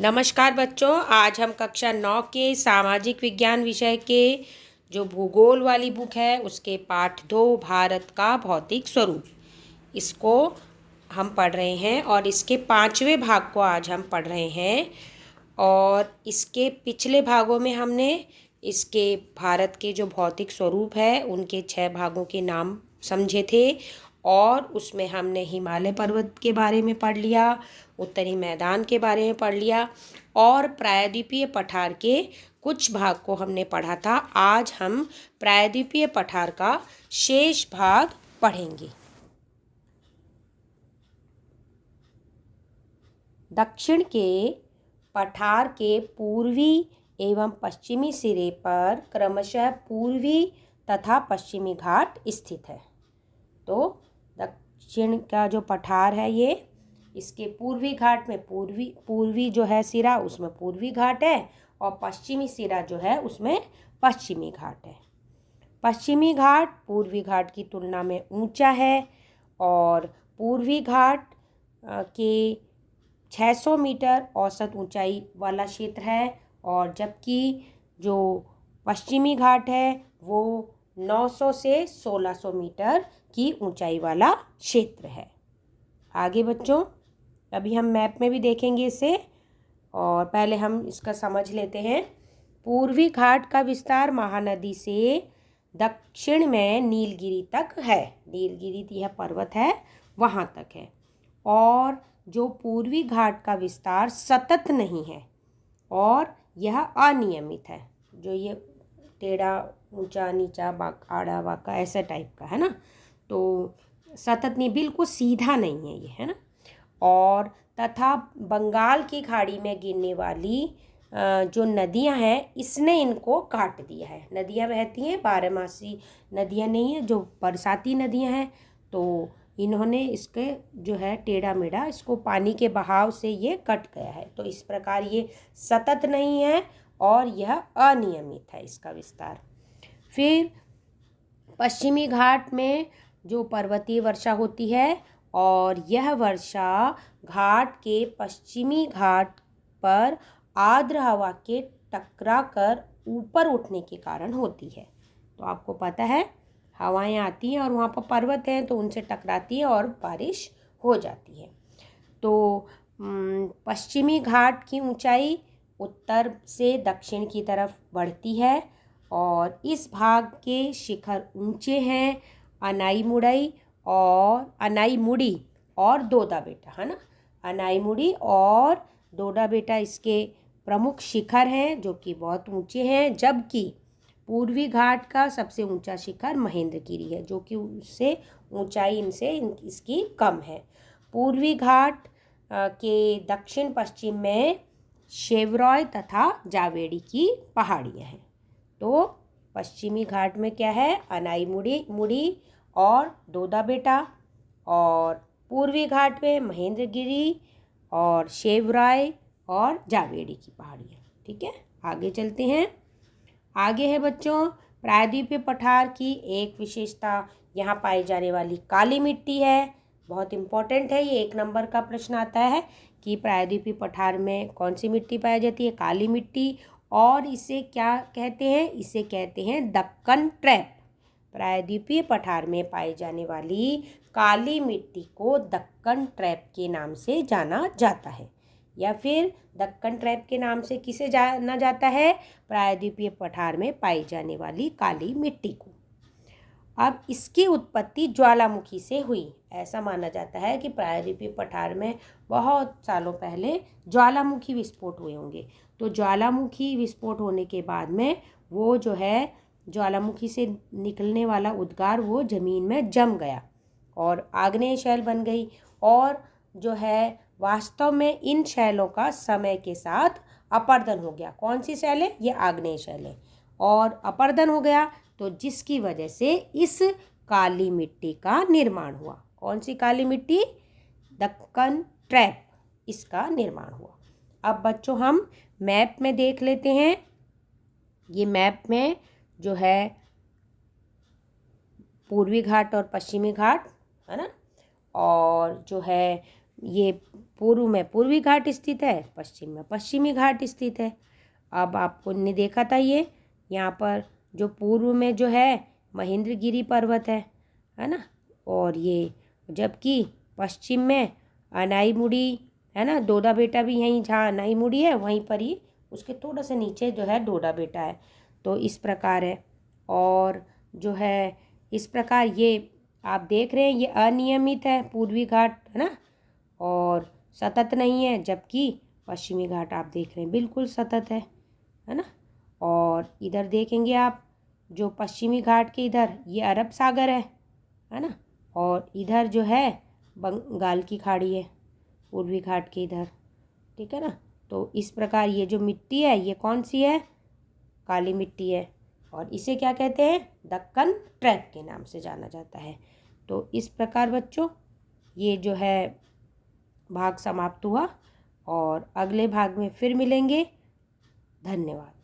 नमस्कार बच्चों, आज हम कक्षा 9 के सामाजिक विज्ञान विषय के जो भूगोल वाली बुक है उसके पाठ 2 भारत का भौतिक स्वरूप इसको हम पढ़ रहे हैं और इसके 5वें भाग को आज हम पढ़ रहे हैं। और इसके पिछले भागों में हमने इसके भारत के जो भौतिक स्वरूप है उनके 6 भागों के नाम समझे थे और उसमें हमने हिमालय पर्वत के बारे में पढ़ लिया, उत्तरी मैदान के बारे में पढ़ लिया और प्रायद्वीपीय पठार के कुछ भाग को हमने पढ़ा था। आज हम प्रायद्वीपीय पठार का शेष भाग पढ़ेंगे। दक्षिण के पठार के पूर्वी एवं पश्चिमी सिरे पर क्रमशः पूर्वी तथा पश्चिमी घाट स्थित है। तो दक्षिण का जो पठार है ये इसके पूर्वी घाट में पूर्वी जो है सिरा उसमें पूर्वी घाट है और पश्चिमी सिरा जो है उसमें पश्चिमी घाट है। पश्चिमी घाट पूर्वी घाट की तुलना में ऊंचा है और पूर्वी घाट के 600 मीटर औसत ऊंचाई वाला क्षेत्र है और जबकि जो पश्चिमी घाट है वो 900 से 1600 मीटर की ऊंचाई वाला क्षेत्र है। आगे बच्चों, अभी हम मैप में भी देखेंगे इसे और पहले हम इसका समझ लेते हैं। पूर्वी घाट का विस्तार महानदी से दक्षिण में नीलगिरी तक है। नीलगिरी यह पर्वत है वहाँ तक है। और जो पूर्वी घाट का विस्तार सतत नहीं है और यह अनियमित है। जो ये टेढ़ा ऊंचा नीचा आड़ा बांका ऐसा टाइप का है ना, तो सतत नहीं, बिल्कुल सीधा नहीं है ये, है ना। और तथा बंगाल की खाड़ी में गिरने वाली जो नदियां हैं इसने इनको काट दिया है। नदियां बहती हैं, बारहमासी नदियां नहीं है, जो बरसाती नदियां हैं, तो इन्होंने इसके जो है टेढ़ा मेढ़ा इसको पानी के बहाव से ये कट गया है। तो इस प्रकार ये सतत नहीं है और यह अनियमित है इसका विस्तार। फिर पश्चिमी घाट में जो पर्वतीय वर्षा होती है और यह वर्षा घाट के पश्चिमी घाट पर आर्द्र हवा के टकरा कर ऊपर उठने के कारण होती है। तो आपको पता है हवाएं आती हैं और वहाँ पर पर्वत हैं तो उनसे टकराती है और बारिश हो जाती है। तो पश्चिमी घाट की ऊंचाई उत्तर से दक्षिण की तरफ बढ़ती है और इस भाग के शिखर ऊंचे हैं। अनाईमुड़ी और दोदा बेटा, है ना। अनाईमुड़ी और दोदा बेटा इसके प्रमुख शिखर हैं जो कि बहुत ऊंचे हैं, जबकि पूर्वी घाट का सबसे ऊंचा शिखर महेंद्रगिरी है जो कि उससे ऊंचाई इसकी कम है। पूर्वी घाट के दक्षिण पश्चिम में शेवरॉय तथा जावेरी की पहाड़ियाँ हैं। तो पश्चिमी घाट में क्या है, अनाईमुड़ी और दोदा बेटा, और पूर्वी घाट में महेंद्रगिरी और शेवरॉय और जावेरी की पहाड़ियाँ। ठीक है, आगे चलते हैं। आगे है बच्चों प्रायद्वीपीय पठार की एक विशेषता यहाँ पाई जाने वाली काली मिट्टी है। बहुत इम्पोर्टेंट है, ये 1 नंबर का प्रश्न आता है कि प्रायद्वीपीय पठार में कौन सी मिट्टी पाई जाती है, काली मिट्टी। और इसे क्या कहते हैं, इसे कहते हैं दक्कन ट्रैप। प्रायद्वीपीय पठार में पाई जाने वाली काली मिट्टी को दक्कन ट्रैप के नाम से जाना जाता है, या फिर दक्कन ट्रैप के नाम से किसे जाना जाता है, प्रायद्वीपीय पठार में पाई जाने वाली काली मिट्टी को। अब इसकी उत्पत्ति ज्वालामुखी से हुई। ऐसा माना जाता है कि प्रायद्वीपीय पठार में बहुत सालों पहले ज्वालामुखी विस्फोट हुए होंगे। तो ज्वालामुखी विस्फोट होने के बाद में वो जो है ज्वालामुखी से निकलने वाला उद्गार वो ज़मीन में जम गया और आग्नेय शैल बन गई। और जो है वास्तव में इन शैलों का समय के साथ अपरदन हो गया। कौन सी शैल है, ये आग्नेय शैल है, और अपरदन हो गया तो जिसकी वजह से इस काली मिट्टी का निर्माण हुआ। कौन सी काली मिट्टी, दक्कन ट्रैप, इसका निर्माण हुआ। अब बच्चों हम मैप में देख लेते हैं। ये मैप में जो है पूर्वी घाट और पश्चिमी घाट, है ना, और जो है ये पूर्व में पूर्वी घाट स्थित है, पश्चिम में पश्चिमी घाट स्थित है। अब आपको ने देखा था ये यहाँ पर जो पूर्व में जो है महेंद्रगिरी पर्वत है ना, और ये जबकि पश्चिम में अनाईमुड़ी है ना, डोडा बेटा भी यहीं जहाँ अनाईमुड़ी है वहीं पर ही उसके थोड़ा सा नीचे जो है डोडा बेटा है। तो इस प्रकार है। और जो है इस प्रकार ये आप देख रहे हैं ये अनियमित है पूर्वी घाट, है ना, और सतत नहीं है, जबकि पश्चिमी घाट आप देख रहे हैं बिल्कुल सतत है ना। और इधर देखेंगे आप जो पश्चिमी घाट के इधर ये अरब सागर है ना, और इधर जो है बंगाल की खाड़ी है पूर्वी घाट के इधर, ठीक है ना। तो इस प्रकार ये जो मिट्टी है ये कौन सी है, काली मिट्टी है, और इसे क्या कहते हैं, दक्कन ट्रैक के नाम से जाना जाता है। तो इस प्रकार बच्चों ये जो है भाग समाप्त हुआ, और अगले भाग में फिर मिलेंगे। धन्यवाद।